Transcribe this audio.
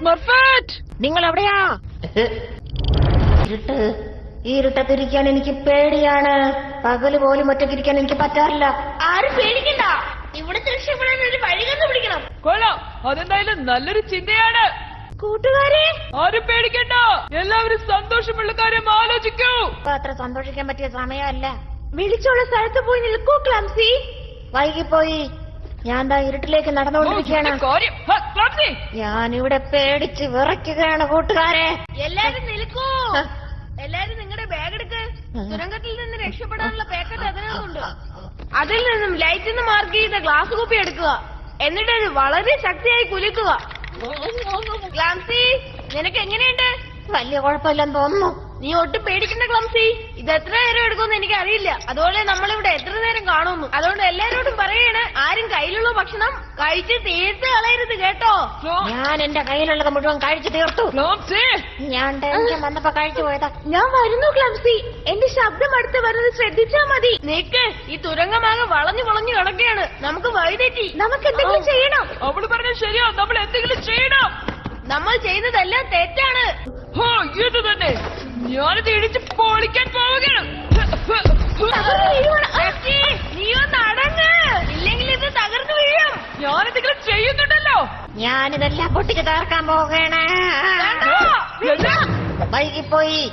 സ്മർഫറ്റ്, നിങ്ങൾ എവിടെയാ? ഇരുട്ട്, ഈ ഇരുട്ടത്തിരിക്കാൻ എനിക്ക് പേടിയാണ്. പകല് പോലും ഒറ്റയ്ക്കിരിക്കാൻ എനിക്ക് പറ്റാറില്ല. ആരും പേടിക്കണ്ട, ഇവിടുത്തെ രക്ഷപ്പെടാൻ ഒരു വഴി കണ്ടുപിടിക്കണം. കൊള്ളാം, അതെന്തായാലും നല്ലൊരു ചിന്തയാണ്. കൂട്ടുകാരെ, ആരും പേടിക്കണ്ട, എല്ലാവരും സന്തോഷമുള്ള കാര്യം ആലോചിക്കൂ. ഇപ്പൊ അത്ര സന്തോഷിക്കാൻ പറ്റിയ സമയമല്ല. വിളിച്ചുള്ള സ്ഥലത്ത് പോയി നിൽക്കൂ ക്ലംസി. വൈകിപ്പോയി. ഞാൻ ദാ ഇരുട്ടിലേക്ക് നടന്നുകൊണ്ടിരിക്കുകയാണ്. കാര്യം, ക്ലംസി, ഞാനിവിടെ പേടിച്ച് വിറയ്ക്കുകയാണ് കൂട്ടുകാരെ. എല്ലാരും നിൽക്കൂ. എല്ലാരും നിങ്ങളുടെ ബാഗ് എടുക്ക്. തുരങ്കത്തിൽ നിന്ന് രക്ഷപ്പെടാനുള്ള പാക്കറ്റ് അതിനകത്തുണ്ട്. അതിൽ നിന്നും ലൈറ്റിന് മാർക്ക് ചെയ്ത ഗ്ലാസ് കുപ്പി എടുക്കുക. എന്നിട്ട് അത് വളരെ ശക്തിയായി കുലുക്കുക. ക്ലംസി, നിനക്ക് എങ്ങനെയുണ്ട്? വലിയ കുഴപ്പമില്ലെന്ന് തോന്നുന്നു. നീ ഒട്ടും പേടിക്കണ്ട ക്ലംസി. ഇത് എത്ര നേരം എടുക്കുമെന്ന് എനിക്ക് അറിയില്ല. അതുപോലെ നമ്മളിവിടെ എത്ര നേരം കാണുന്നു. അതുകൊണ്ട് എല്ലാരോടും പറയാണ്, ആരും കയ്യിലുള്ള ഭക്ഷണം കഴിച്ച് തീർത്ത് കളയരുത് കേട്ടോ. ഞാൻ എന്റെ കയ്യിലുള്ളത് മുഴുവൻ കഴിച്ചു തീർത്തു. ക്ലംസി, ഞാൻ ടെൻഷൻ വന്നപ്പോ കഴിച്ചു പോയതാ. ഞാൻ വരുന്നു ക്ലംസി. എന്റെ ശബ്ദം അടുത്ത് വരുന്നത് ശ്രദ്ധിച്ചാ മതി. നിക്ക്, ഈ തുരങ്കമാകെ വളഞ്ഞു വളഞ്ഞു കിടക്കുകയാണ്. നമുക്ക് വഴിതെറ്റി. നമുക്ക് എന്തെങ്കിലും ചെയ്യണം. അവള് പറഞ്ഞ ശരിയാ, നമ്മൾ എന്തെങ്കിലും ചെയ്യണം. നമ്മൾ ചെയ്യുന്നതെല്ലാം തെറ്റാണ്. ഇത് തന്നെ, ഞാനിത് ഇടിച്ച് പൊളിക്കാൻ പോവുകയാണ്. നീ ഒന്ന് അടങ്ങ്, ഇല്ലെങ്കിൽ ഇത് തകർന്നു വീഴും. ഞാനെന്തെങ്കിലും ചെയ്യുന്നുണ്ടല്ലോ. ഞാനിതെല്ലാം പൊട്ടിച്ച് തകർക്കാൻ പോവുകയാണ്. വേണ്ട. വൈകിപ്പോയി.